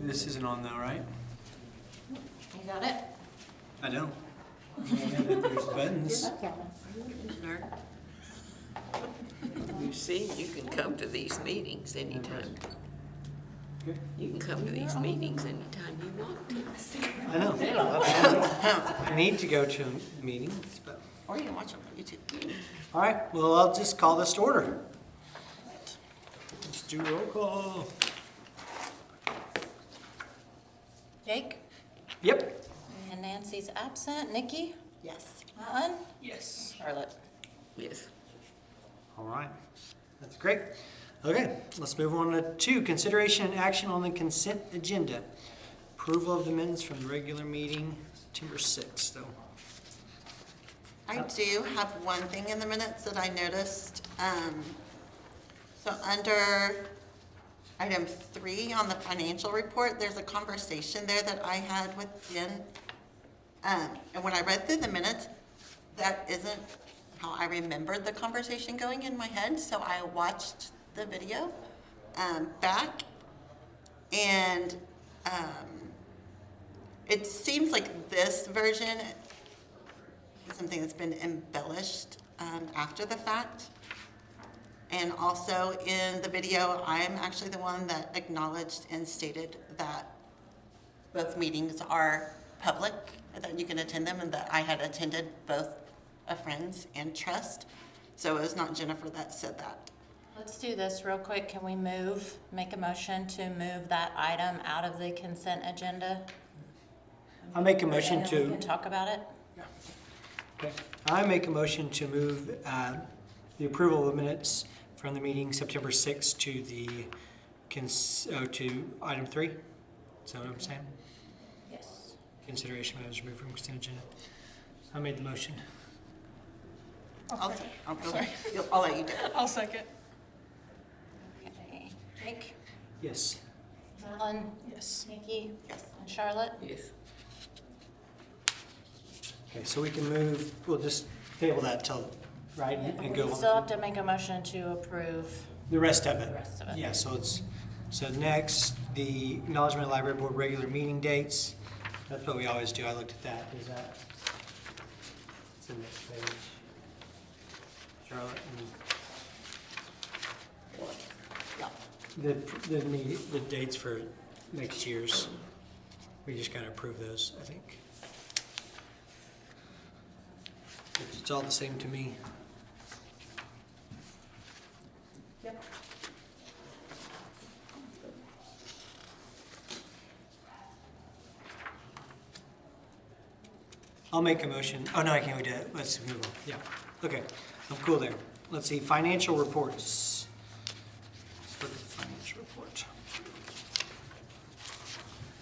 This isn't on though, right? You got it? I don't. There's buttons. You see, you can come to these meetings anytime. Okay. You can come to these meetings anytime you want to. I know. I need to go to meetings, but. Or you can watch them on YouTube. All right, well, I'll just call this to order. Let's do roll call. Jake? Yep. And Nancy's absent. Nikki? Yes. Alan? Yes. Charlotte? Yes. All right, that's great. Okay, let's move on to 2, consideration and action on the consent agenda. Approval of the minutes from the regular meeting, September 6th, though. I do have one thing in the minutes that I noticed. So under item 3 on the financial report, there's a conversation there that I had with Jen. And when I read through the minutes, that isn't how I remembered the conversation going in my head. So I watched the video back, and it seems like this version is something that's been embellished after the fact. And also in the video, I am actually the one that acknowledged and stated that both meetings are public, that you can attend them, and that I had attended both a Friends and Trust. So it was not Jennifer that said that. Let's do this real quick. Can we make a motion to move that item out of the consent agenda? I make a motion And then we to, can talk about it. okay. I make a motion to move the approval of the minutes from the meeting September 6th to the, to item 3. Is that what I'm saying? Yes. Consideration matters removed from consent agenda. I made the motion. I'll let you do it. I'll second. Okay. Jake? Yes. Alan? Yes. Nikki? Yes. And Charlotte? Yes. Okay, so we can move, we'll just table that till, right, and go We on. still have to make a motion to approve. The rest of it. The rest of it. Yeah, so next, the acknowledgement of library board regular meeting dates. That's what we always do. I looked at that. Is that? It's the next page. Charlotte, and the dates for next year's. We just gotta approve those, I think. It's all the same to me. Yep. I'll make a motion. Oh, no, I can't do it. Let's move on. Yeah. Okay. I'm cool there. Let's see. Financial reports. Let's look at the financial report.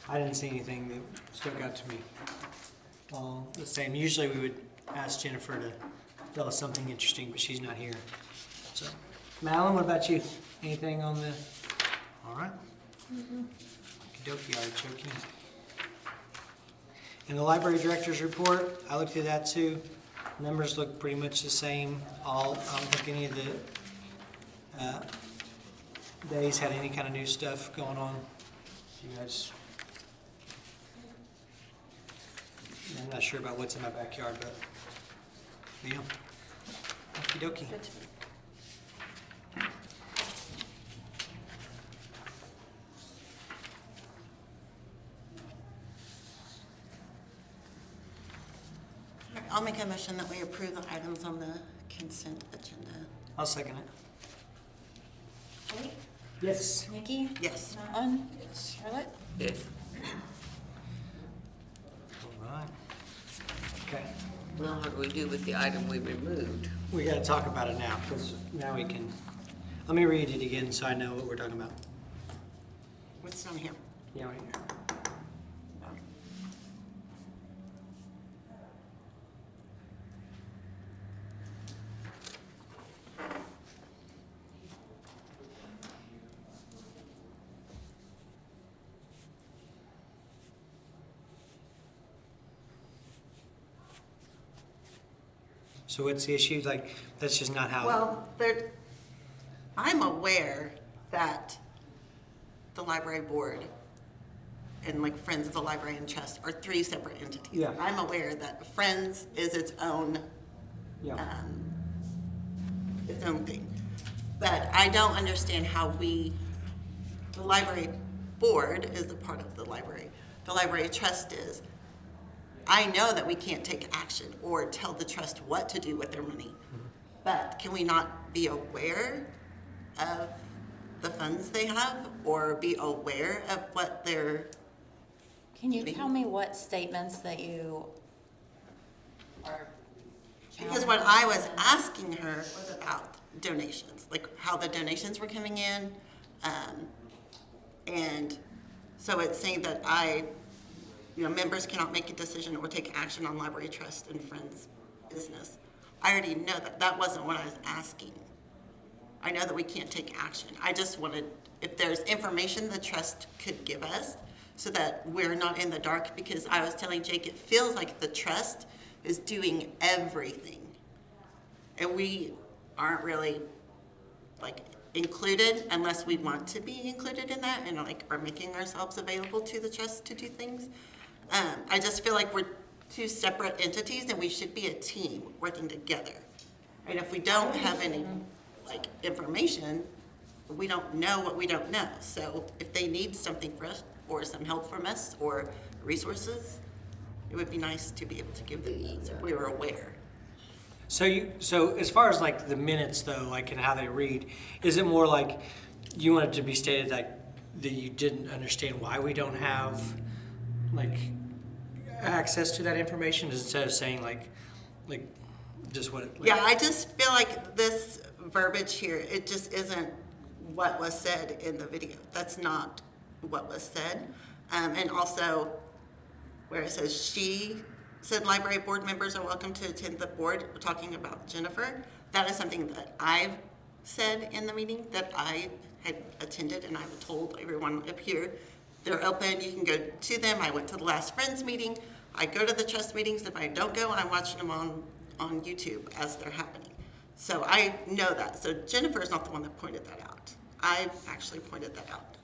I didn't see anything that stuck out to me. All the same. Usually we would ask Jennifer to tell us something interesting, but she's not here. So, Madeline, what about you? Anything on the? All right. Okey-dokey, artichoke. In the library director's report, I looked through that too. Numbers look pretty much the same. I don't think any of the days had any kind of new stuff going on. You guys, I'm not sure about what's in my backyard, but yeah. Okie dokie. I'll make a motion that we approve the items on the consent agenda. I'll second it. Jake? Yes. Nikki? Yes. Alan? Yes. Charlotte? Yes. All right. Okay. Now what do we do with the item we removed? We gotta talk about it now, because now we can, let me read it again so I know what we're talking about. What's on here? Yeah, right here. So what's the issue? Like, that's just not how. Well, I'm aware that the library board and like Friends of the Library and Trust are three separate entities. Yeah. I'm aware that Friends is its own thing. But I don't understand how the library board is a part of the library trust is. I know that we can't take action or tell the trust what to do with their money, but can we not be aware of the funds they have or be aware of what they're, Can you tell me what statements that you are? because what I was asking her was about donations, like how the donations were coming in. And so it's saying that members cannot make a decision or take action on library trust and Friends business. I already know that. That wasn't what I was asking. I know that we can't take action. I just wanted, if there's information the trust could give us so that we're not in the dark, because I was telling Jake, it feels like the trust is doing everything. And we aren't really like included unless we want to be included in that and like are making ourselves available to the trust to do things. I just feel like we're two separate entities and we should be a team working together. And if we don't have any like information, we don't know what we don't know. So if they need something for us or some help from us or resources, it would be nice to be able to give them these if we were aware. So as far as like the minutes though, like and how they read, is it more like you want it to be stated that you didn't understand why we don't have like access to that information instead of saying like just what it, like, Yeah, I just feel like this verbiage here, it just isn't what was said in the video. That's not what was said. And also where it says she said library board members are welcome to attend the board, we're talking about Jennifer. That is something that I've said in the meeting that I had attended, and I've told everyone up here, they're open, you can go to them. I went to the last Friends meeting. I go to the trust meetings. If I don't go, I'm watching them on YouTube as they're happening. So I know that. So Jennifer is not the one that pointed that out. I actually pointed that out.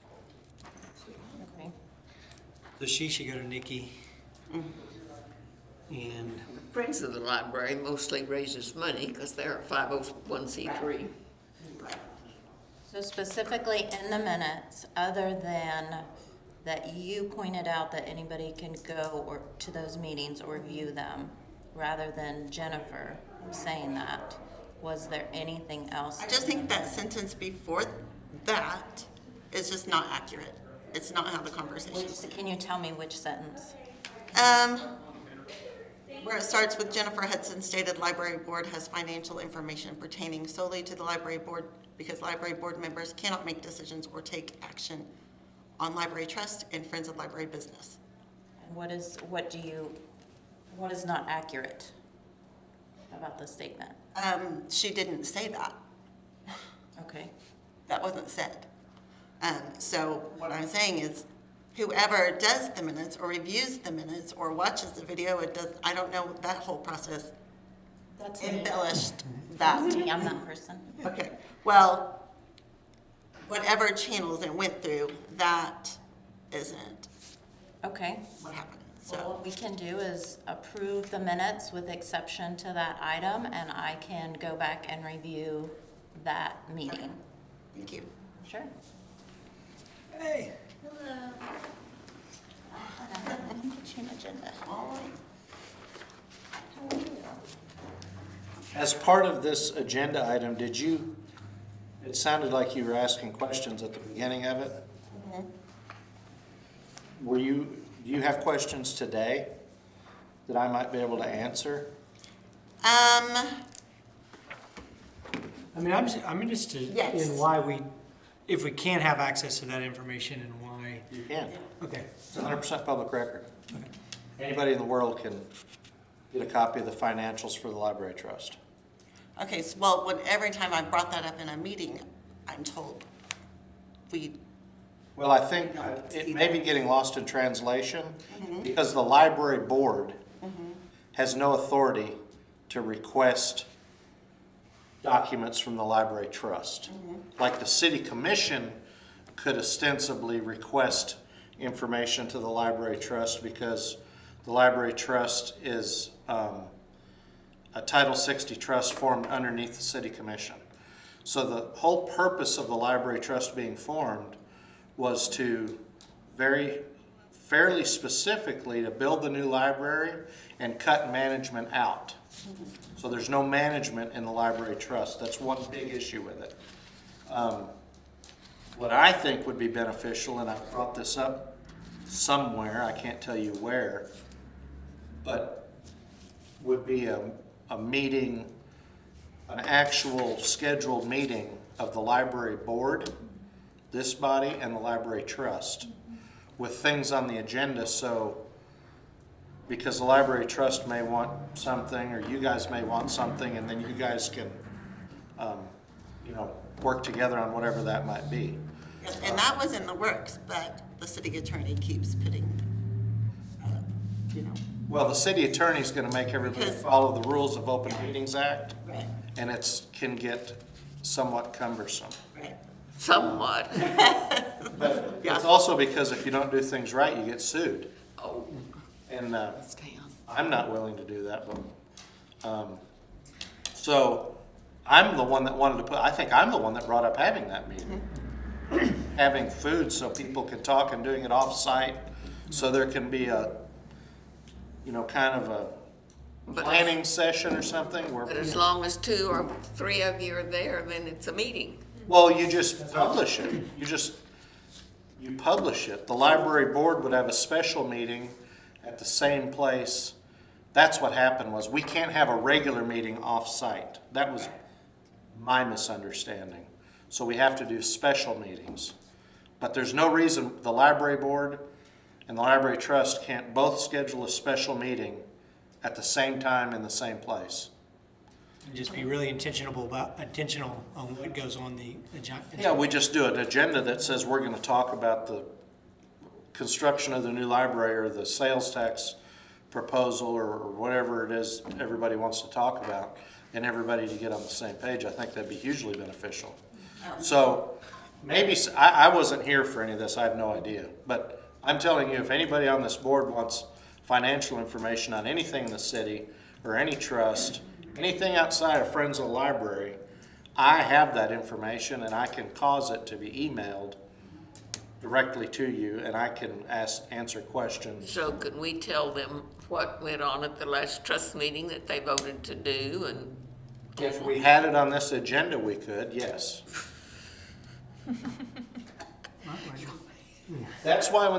Okay. so she should go to Nikki. And Friends of the Library mostly raises money because they're a 501c3. Right. So specifically in the minutes, other than that you pointed out that anybody can go or to those meetings or view them, rather than Jennifer saying that, was there anything else? I just think that sentence before that is just not accurate. It's not how the conversation. Can you tell me which sentence? Where it starts with Jennifer Hudson stated library board has financial information pertaining solely to the library board because library board members cannot make decisions or take action on library trust and Friends of Library business. What is not accurate about the statement? She didn't say that. Okay. That wasn't said. So what I'm saying is whoever does the minutes or reviews the minutes or watches the video, I don't know that whole process That's me. embellished that. That's me, I'm that person. Okay, well, whatever channels it went through, that isn't Okay. what happened. So So, what we can do is approve the minutes with exception to that item, and I can go back and review that meeting. thank you. Sure. hey, Agenda. As part of this agenda item, it sounded like you were asking questions at the beginning of it. Do you have questions today that I might be able to answer? I mean, I'm interested Yes. in why if we can't have access to that information and why. You can. Okay. It's 100% public record. Anybody in the world can get a copy of the financials for the library trust. Okay, so, well, every time I brought that up in a meeting, I'm told Well, I think it may be getting lost in translation because the library board has no authority to request documents from the library trust. Like the city commission could ostensibly request information to the library trust because the library trust is a Title 60 trust formed underneath the city commission. So the whole purpose of the library trust being formed was to fairly specifically to build the new library and cut management out. So there's no management in the library trust. That's one big issue with it. What I think would be beneficial, and I brought this up somewhere, I can't tell you where, but would be a meeting, an actual scheduled meeting of the library board, this body, and the library trust with things on the agenda. So because the library trust may want something or you guys may want something, and then you guys can work together on whatever that might be. Yes, and that was in the works, but the city attorney keeps putting, Well, the city attorney's gonna make everybody Because- follow the rules of Open Meetings Act, right, and can get somewhat cumbersome. right. Somewhat. But Yeah. it's also because if you don't do things right, you get sued. Oh, And stay on. I'm not willing to do that, but, so I'm the one that wanted to I think I'm the one that brought up having that meeting. Having food so people can talk and doing it off-site, so there can be a, kind of a planning session or something where. But as long as 2 or 3 of you are there, then it's a meeting. Well, you just publish it. You publish it. The library board would have a special meeting at the same place. That's what happened was we can't have a regular meeting off-site. That was my misunderstanding. So we have to do special meetings. But there's no reason the library board and the library trust can't both schedule a special meeting at the same time in the same place. And just be really intentional on what goes on the agenda. Yeah, we just do an agenda that says we're gonna talk about the construction of the new library or the sales tax proposal or whatever it is everybody wants to talk about, and everybody to get on the same page. I think that'd be hugely beneficial. So maybe, I wasn't here for any of this, I have no idea. But I'm telling you, if anybody on this board wants financial information on anything in the city or any trust, anything outside of Friends of the Library, I have that information and I can cause it to be emailed directly to you and I can answer questions. So can we tell them what went on at the last trust meeting that they voted to do and? If we had it on this agenda, we could, yes. That's why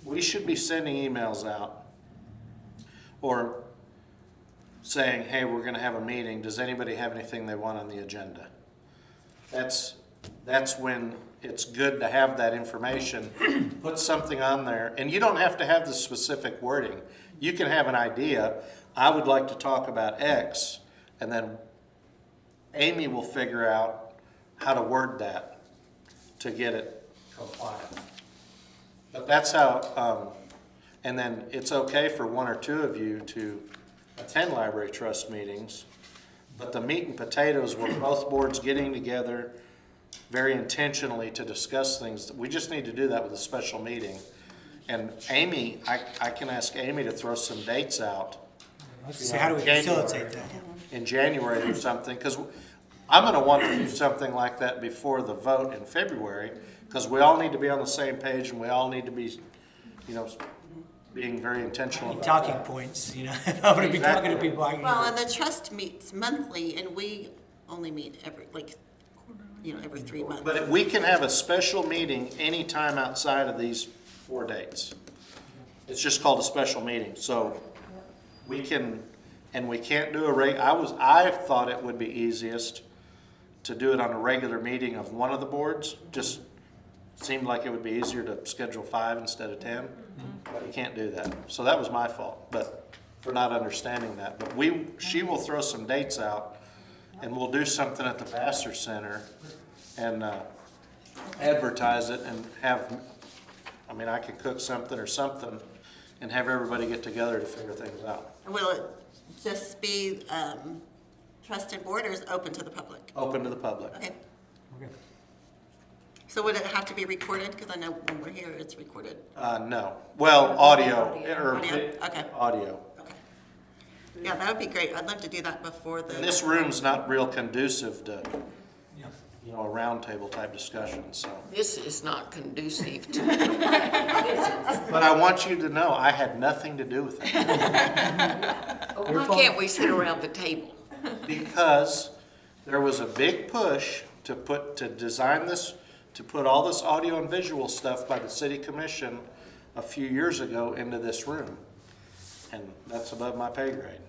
we should be sending emails out or saying, hey, we're gonna have a meeting, does anybody have anything they want on the agenda? That's when it's good to have that information, put something on there, and you don't have to have the specific wording. You can have an idea, I would like to talk about X, and then Amy will figure out how to word that to get it compliant. But that's how, and then it's okay for 1 or 2 of you to attend library trust meetings, but the meat and potatoes were both boards getting together very intentionally to discuss things. We just need to do that with a special meeting. And Amy, I can ask Amy to throw some dates out. Let's see, how do we facilitate that? In January or something, because I'm gonna want to do something like that before the vote in February, because we all need to be on the same page and we all need to be, being very intentional about Talking that. points, if I'm gonna be talking to people, I can. Well, and the trust meets monthly, and we only meet every 3 months. But we can have a special meeting anytime outside of these 4 dates. It's just called a special meeting, so we can, and we can't do I thought it would be easiest to do it on a regular meeting of one of the boards, just seemed like it would be easier to schedule 5 instead of 10, but we can't do that. So that was my fault, but for not understanding that. But she will throw some dates out, and we'll do something at the Vassar Center and advertise it and I could cook something or something and have everybody get together to figure things out. Will it just be trust and borders open to the public? Open to the public. Okay. Okay. So would it have to be recorded? Because I know when we're here, it's recorded. No. Well, audio, or Audio, okay. audio. Okay. Yeah, that would be great. I'd love to do that before And the, this room's not real conducive to, Yeah. you know, a roundtable type discussion, so. This is not conducive to business. But I want you to know, I had nothing to do with it. Why can't we sit around the table? Because there was a big push to design this, to put all this audio and visual stuff by the city commission a few years ago into this room. And that's above my pay grade.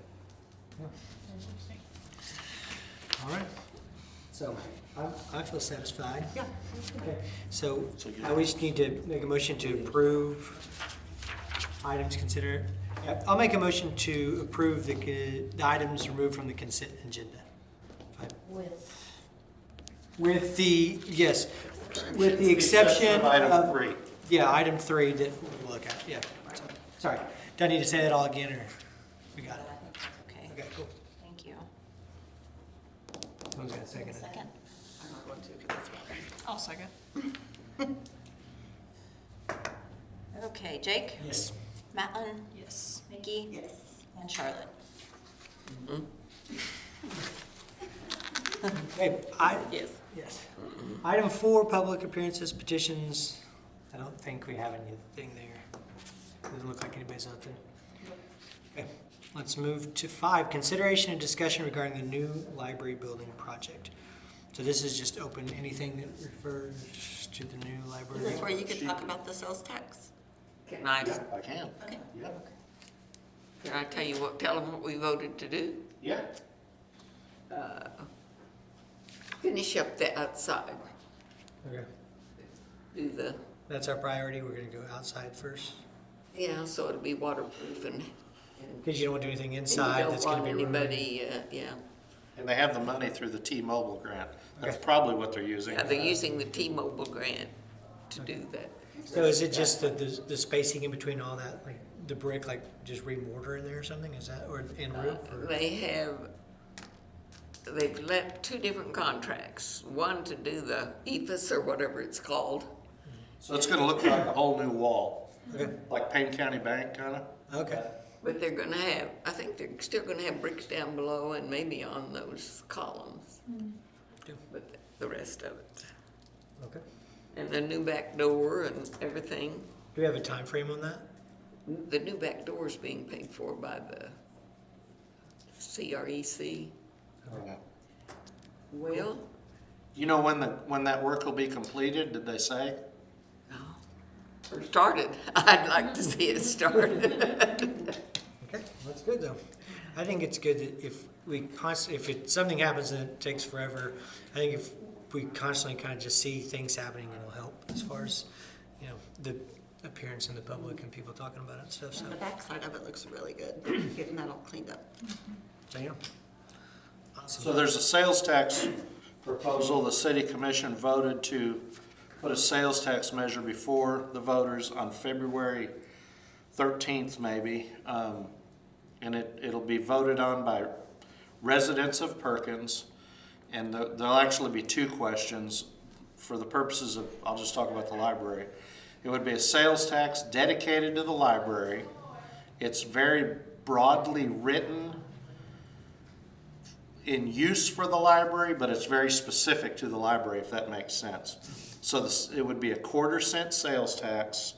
All right. So I feel satisfied. yeah. Okay. So So you- we just need to make a motion to approve items considered. Yeah, I'll make a motion to approve the items removed from the consent agenda. With the, yes, with the exception Of item of, 3. yeah, item 3 that we'll look at, yeah. Sorry, do I need to say that all again, or we got it? Okay, Okay, cool. thank you. Someone's got a second. Second? I'm not going to, because it's better. I'll second. Okay, Jake, Yes. Matlin, Yes. Nikki, Yes. and Charlotte. Okay, Yes. yes. Item 4, public appearances, petitions. I don't think we have anything there. Doesn't look like anybody's out there. Okay, let's move to 5, consideration and discussion regarding the new library building project. So this is just open, anything that refers to the new Is library. this where you could talk about the sales tax? Can I, Yeah, I can. Okay. Yeah. can I tell them what we voted to do? Yeah. Finish up the outside, Okay, do the, that's our priority. We're gonna go outside first. yeah, so it'll be waterproof and. Because you don't want to do anything and inside you that's don't gonna want be ruined. anybody, yeah. And they have the money through the T-Mobile grant. That's Okay. probably what they're using. Yeah, they're using the T-Mobile grant to do that. So is it just the spacing in between all that, like the brick, like just re-mortar in there or something? Is that, or in roof? Or? They've let 2 different contracts, one to do the EFS or whatever it's called. So it's gonna look like a whole new wall, Okay, like Payne County Bank, kinda. okay, But they're gonna have, I think they're still gonna have bricks down below and maybe on those columns. Yeah. But the rest of it. okay. And the new back door and everything. Do we have a time frame on that? The new back door is being paid for by the CREC. Well, You know when that work will be completed, did they say? or started. I'd like to see it started. Okay, that's good though. I think it's good that if something happens and it takes forever, I think if we constantly kind of just see things happening, it'll help as far as, you know, the appearance in the public and people talking about it and stuff, so. The backside of it looks really good, getting that all cleaned up. So, yeah. So Awesome. there's a sales tax proposal. The city commission voted to put a sales tax measure before the voters on February 13th maybe. And it'll be voted on by residents of Perkins. And there'll actually be 2 questions for the purposes of, I'll just talk about the library. It would be a sales tax dedicated to the library. It's very broadly written in use for the library, but it's very specific to the library, if that makes sense. So it would be a 1/4 cent sales tax.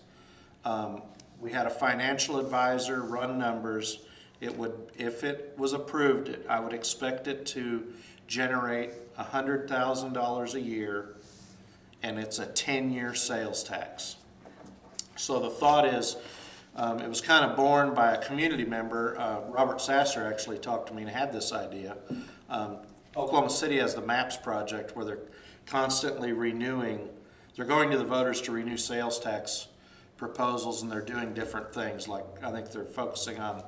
We had a financial advisor run numbers. It would, if it was approved, I would expect it to generate $100,000 a year, and it's a 10-year sales tax. So the thought is, it was kind of born by a community member. Robert Sasser actually talked to me and had this idea. Oklahoma City has the MAPS project where they're constantly renewing. They're going to the voters to renew sales tax proposals, and they're doing different things. Like I think they're focusing on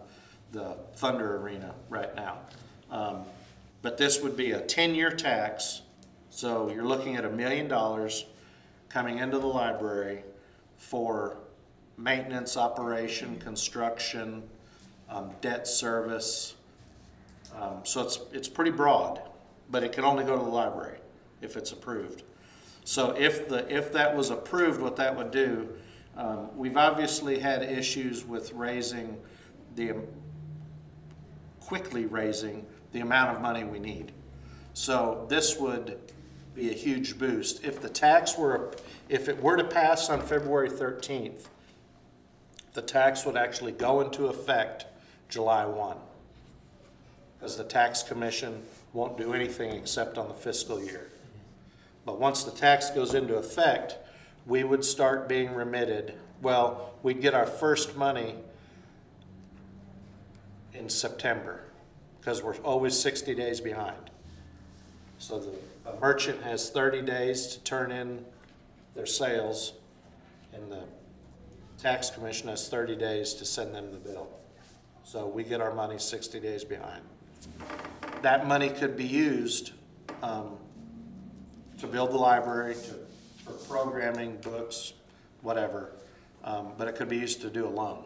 the Thunder Arena right now. But this would be a 10-year tax. So you're looking at $1 million coming into the library for maintenance, operation, construction, debt service. So it's pretty broad, but it can only go to the library if it's approved. So if that was approved, what that would do, we've obviously had issues with quickly raising the amount of money we need. So this would be a huge boost. If it were to pass on February 13th, the tax would actually go into effect July 1. Because the tax commission won't do anything except on the fiscal year. But once the tax goes into effect, we would start being remitted. Well, we'd get our first money in September, because we're always 60 days behind. So a merchant has 30 days to turn in their sales, and the tax commission has 30 days to send them the bill. So we get our money 60 days behind. That money could be used to build the library, for programming, books, whatever. But it could be used to do a loan,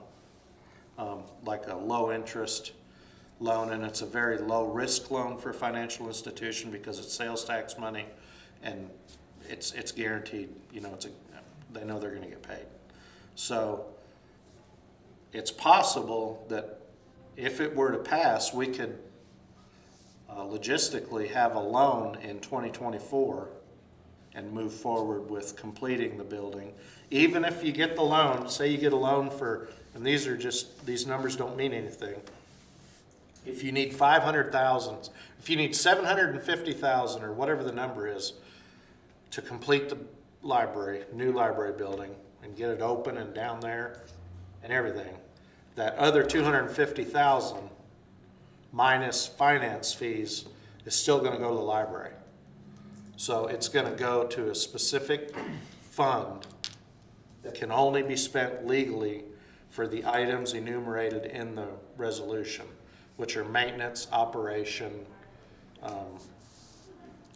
like a low interest loan, and it's a very low risk loan for a financial institution because it's sales tax money, and it's guaranteed. You know, they know they're going to get paid. So it's possible that if it were to pass, we could logistically have a loan in 2024 and move forward with completing the building. Even if you get the loan, say you get a loan for, and these numbers don't mean anything. If you need 500,000, if you need 750,000 or whatever the number is to complete the library, new library building, and get it open and down there and everything, that other 250,000 minus finance fees is still going to go to the library. So it's going to go to a specific fund that can only be spent legally for the items enumerated in the resolution, which are maintenance, operation,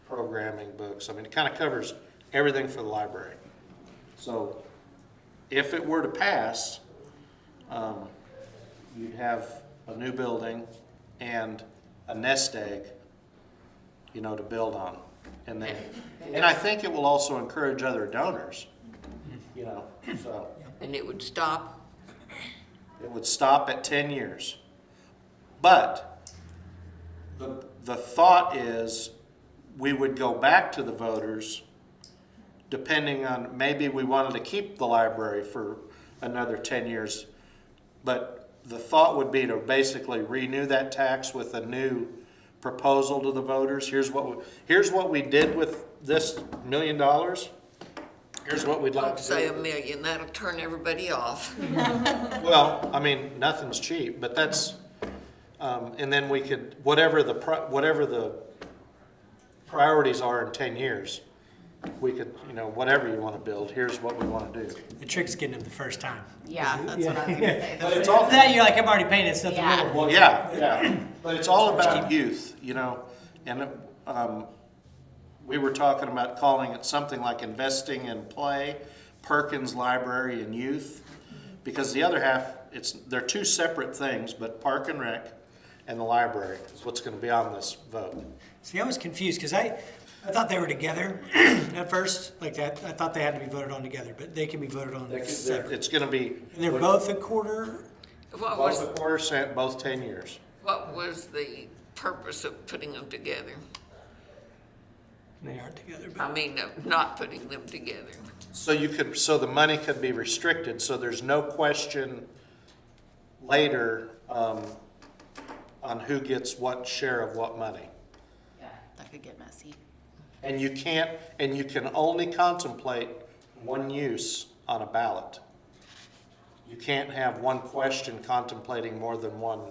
programming, books. I mean, it kind of covers everything for the library. So if it were to pass, you'd have a new building and a nest egg, you know, to build on. And I think it will also encourage other donors, you know, so. And it would stop. It would stop at 10 years. But the thought is we would go back to the voters depending on, maybe we wanted to keep the library for another 10 years. But the thought would be to basically renew that tax with a new proposal to the voters. Here's what we did with this $1 million. Here's what we'd like Don't to say do. $1 million, that'll turn everybody off. Well, I mean, nothing's cheap, but that's, and then we could, whatever the priorities are in 10 years, we could, you know, whatever you want to build, here's what we want to do. The trick's getting them the first time. Yeah, that's what I was gonna say. But it's all, That you're like, I'm already paying it, it's nothing Yeah. more. well, yeah, but it's all about youth, you know, and we were talking about calling it something like investing in play, Perkins Library and Youth, because the other half, they're two separate things, but Park and Rec and the library is what's going to be on this vote. See, I was confused because I thought they were together at first, like that. I thought they had to be voted on together, but they can be voted on separate. It's going to be And they're both a quarter. What both was, a quarter cent, both 10 years. what was the purpose of putting them together? They aren't together, I but mean, of not putting them together. So the money could be restricted, so there's no question later on who gets what share of what money. Yeah, that could get messy. And you can only contemplate one use on a ballot. You can't have one question contemplating more than one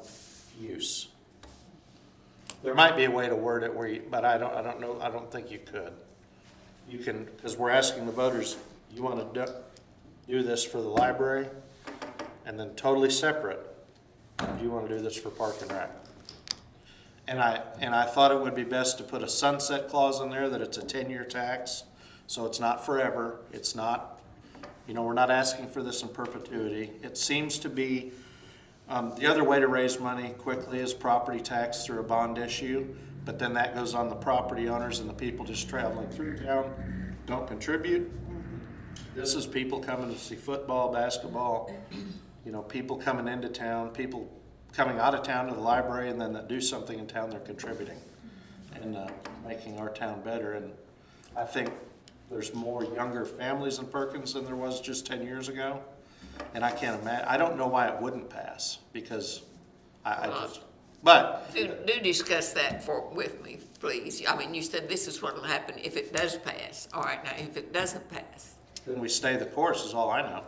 use. There might be a way to word it but I don't know, I don't think you could. You can, because we're asking the voters, you want to do this for the library, and then totally separate, do you want to do this for Park and Rec? And I thought it would be best to put a sunset clause in there that it's a 10-year tax, so it's not forever. It's not, you know, we're not asking for this in perpetuity. It seems to be, the other way to raise money quickly is property tax through a bond issue, but then that goes on the property owners and the people just traveling through town. don't contribute. This is people coming to see football, basketball, you know, people coming into town, people coming out of town to the library, and then that do something in town, they're contributing and making our town better. And I think there's more younger families in Perkins than there was just 10 years ago. And I can't imagine, I don't know why it wouldn't pass, because I just, but. Do discuss that with me, please. I mean, you said this is what will happen if it does pass. All right, now, if it doesn't pass, Then we stay the course is all I know.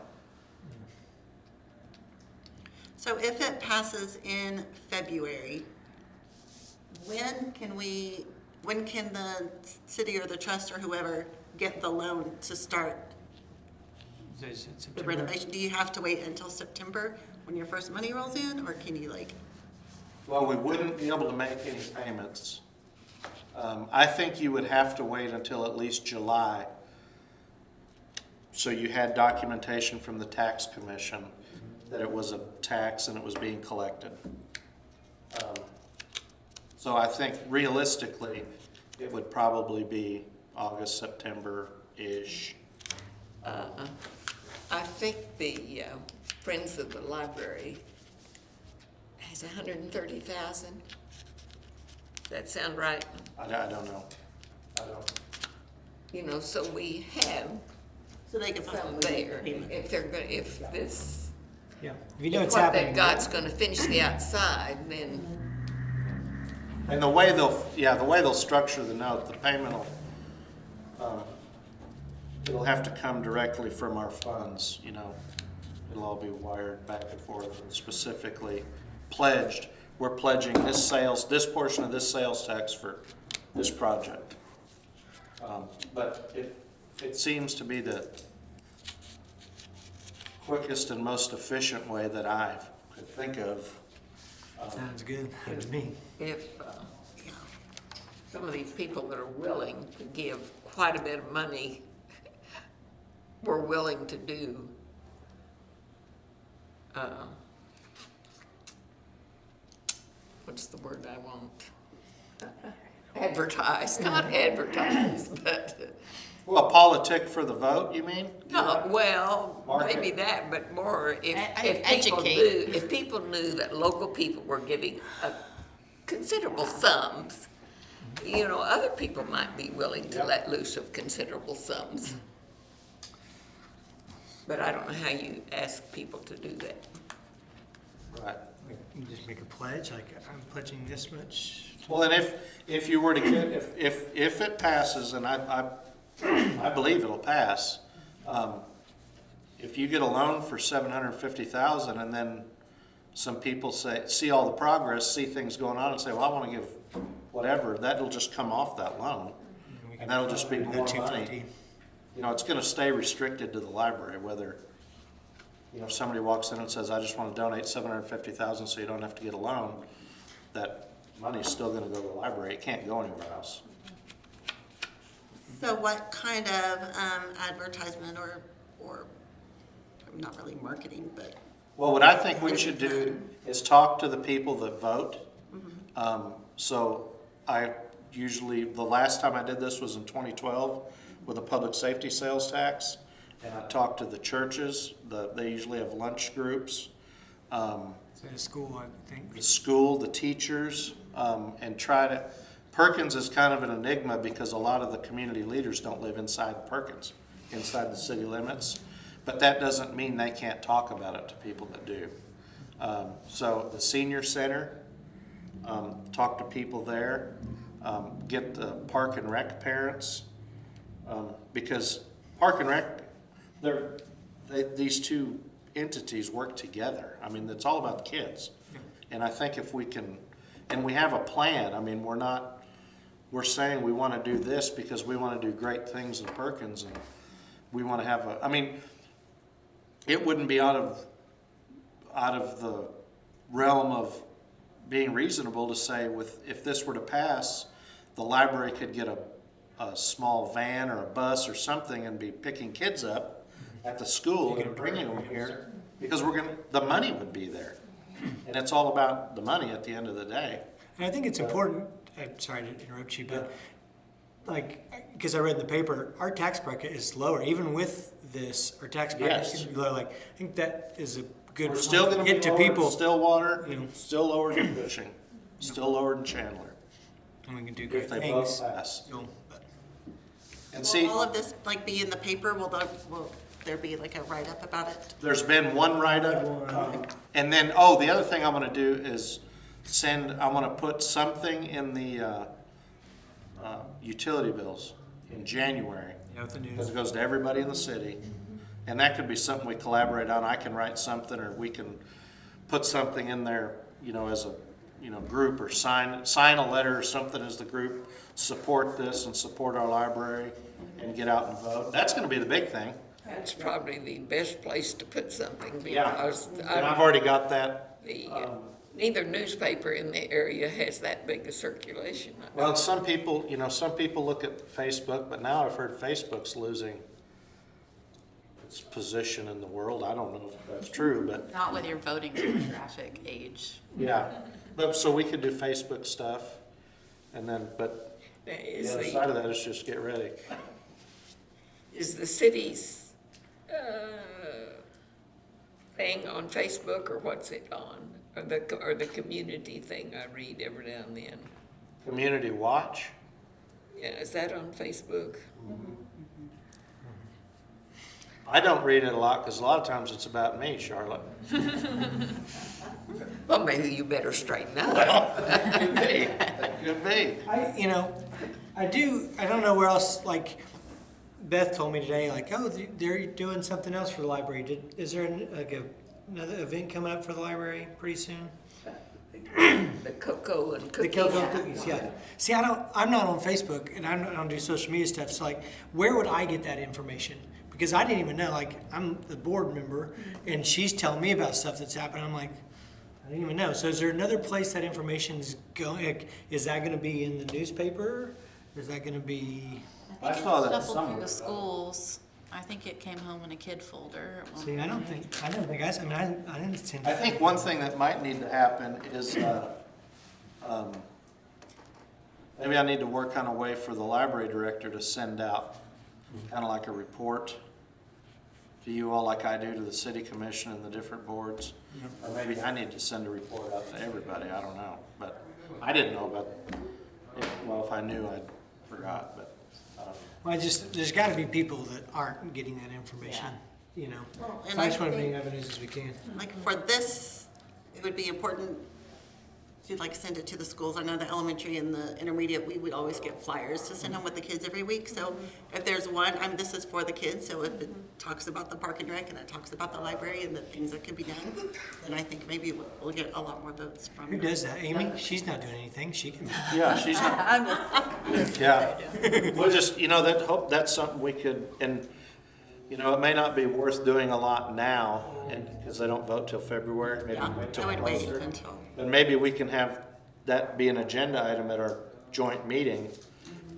So if it passes in February, when can the city or the trust or whoever get the loan to start So is it the September? renovation? Do you have to wait until September when your first money rolls in, or can you like? Well, we wouldn't be able to make any payments. I think you would have to wait until at least July. So you had documentation from the tax commission that it was a tax and it was being collected. So I think realistically, it would probably be August, September-ish. I think the Friends of the Library has 130,000. Does that sound right? I don't know. I don't. You know, so we have So they can some probably there. payment. If they're going, if this, Yeah, if you know if what's what happening. they've got's gonna finish the outside, then, And the way they'll structure the note, the payment will, it'll have to come directly from our funds, you know. It'll all be wired back and forth and specifically pledged. We're pledging this portion of this sales tax for this project. But it seems to be the quickest and most efficient way that I could think of. Sounds good to me. if some of these people that are willing to give quite a bit of money were willing to do what's the word I want? Advertise, not advertise, but, Well, politic for the vote, you mean? no, well, Market. maybe that, but more if Educate. if people knew that local people were giving considerable sums, you know, other people might be willing to let loose of considerable sums. But I don't know how you ask people to do that. Right. Like, you just make a pledge, like I'm pledging this much. Well, and if you were to get, if it passes, and I believe it'll pass, if you get a loan for $750,000 and then some people see all the progress, see things going on and say, well, I want to give whatever, that'll just come off that loan. And that'll just be more money. You know, it's going to stay restricted to the library, whether, you know, if somebody walks in and says, I just want to donate $750,000 so you don't have to get a loan, that money's still going to go to the library. It can't go anywhere else. So what kind of advertisement or not really marketing, but Well, what I think we should do is talk to the people that vote. So I usually, the last time I did this was in 2012 with a public safety sales tax. And I talked to the churches, they usually have lunch groups, So the school, I think. the school, the teachers, and try to, Perkins is kind of an enigma because a lot of the community leaders don't live inside Perkins, inside the city limits. But that doesn't mean they can't talk about it to people that do. So the senior center, talk to people there, get the park and rec parents, because park and rec, these two entities work together. I mean, it's all about the kids. And I think if we can, and we have a plan, I mean, we're saying we want to do this because we want to do great things in Perkins, and we want to have I mean, it wouldn't be out of the realm of being reasonable to say if this were to pass, the library could get a small van or a bus or something and be picking kids up at the school and bringing them here, because the money would be there. And it's all about the money at the end of the day. And I think it's important, I'm sorry to interrupt you, but like, because I read in the paper, our tax bracket is lower, even with this, our tax bracket is Yes. gonna be low, like, I think that is a good. We're still gonna be get to lower than people, Stillwater, you know. still lower than Cushing, still lower than Chandler, and we can do great if they both things. pass. You know, but- And see, Will all of this like be in the paper? Will there be like a write-up about it? there's been one write-up, and then, the other thing I'm gonna do is I'm gonna put something in the, utility bills in January. Yeah, with the Because news. it goes to everybody in the city, and that could be something we collaborate on. I can write something, or we can put something in there, as a, group, or sign a letter or something as the group, support this and support our library, and get out and vote. That's gonna be the big thing. That's probably the best place to put something Yeah. because And I've already got that. neither newspaper in the area has that big a circulation. Well, some people look at Facebook, but now I've heard Facebook's losing its position in the world. I don't know if that's true, but Not with your voting demographic age. yeah. But, so we could do Facebook stuff, and then, but Now, the other side of that is just get ready. is the city's thing on Facebook, or what's it on? Or the community thing I read every now and then? Community watch? Yeah, is that on Facebook? I don't read it a lot, because a lot of times it's about me, Charlotte. Well, maybe you better straighten up. Could be, could be. I don't know where else, like, Beth told me today, like, they're doing something else for the library. Is there another event coming up for the library pretty soon? The cocoa and The cookies. cocoa cookies, yeah. See, I'm not on Facebook, and I don't do social media stuff, so like, where would I get that information? Because I didn't even know, like, I'm the board member, and she's telling me about stuff that's happening. I'm like, I didn't even know. So is there another place that information's going? Like, is that gonna be in the newspaper? Is that gonna be, I saw that Shuffled through somewhere. the schools. I think it came home in a kid folder. at one see, I point. don't think I didn't attend. I think one thing that might need to happen is, maybe I need to work on a way for the library director to send out kind of like a report to you all, like I do to the city commission and the different boards. Or maybe I need to send a report out to everybody, I don't know. But I didn't know about, if I knew, I forgot, but I don't know. Well, there's gotta be people that aren't getting that information, and So I just I wanna think- bring avenues as we can. Like for this, it would be important to like send it to the schools. I know the elementary and the intermediate, we would always get flyers to send them with the kids every week. So if there's one, this is for the kids, so if it talks about the park and rec and it talks about the library and the things that could be done, then I think maybe we'll get a lot more votes from. Who does that? Amy? She's not doing anything. She can. Yeah, she's not. I'm just, Yeah, we'll just, that's something we could, and, it may not be worth doing a lot now, and, because they don't vote till February, maybe yeah, wait till I would wait closer. until. But maybe we can have that be an agenda item at our joint meeting,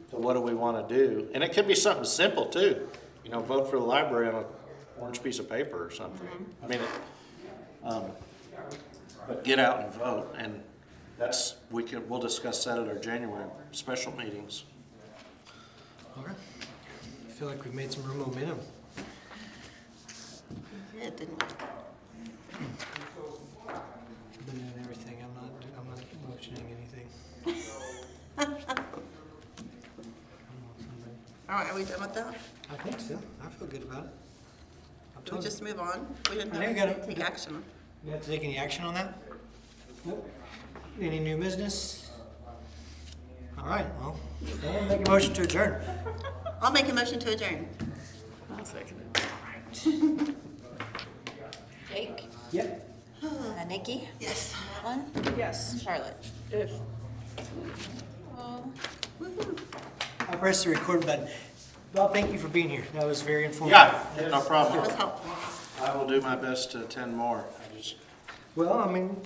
to what do we want to do? And it could be something simple too, vote for the library on an orange piece of paper or something. I mean, but get out and vote, and we'll discuss that at our January special meetings. Okay. I feel like we've made some real momentum. Yeah, didn't we? I've been doing everything. I'm not motioning anything. All right, are we done with that? I think so. I feel good about it. I've Do we told you. just move on? We didn't I think we have gotta- to take action. You have to take any action on that? Nope. Any new business? All right, well, then make a motion to adjourn. I'll make a motion to adjourn. I'll second it. Jake? Yep. Nikki? Yes. Madeline? Yes. Charlotte? Yes. Oh. I pressed the record button. Well, thank you for being here. That was very informative. Yeah, no That problem. was helpful. I will do my best to attend more. Well, I mean,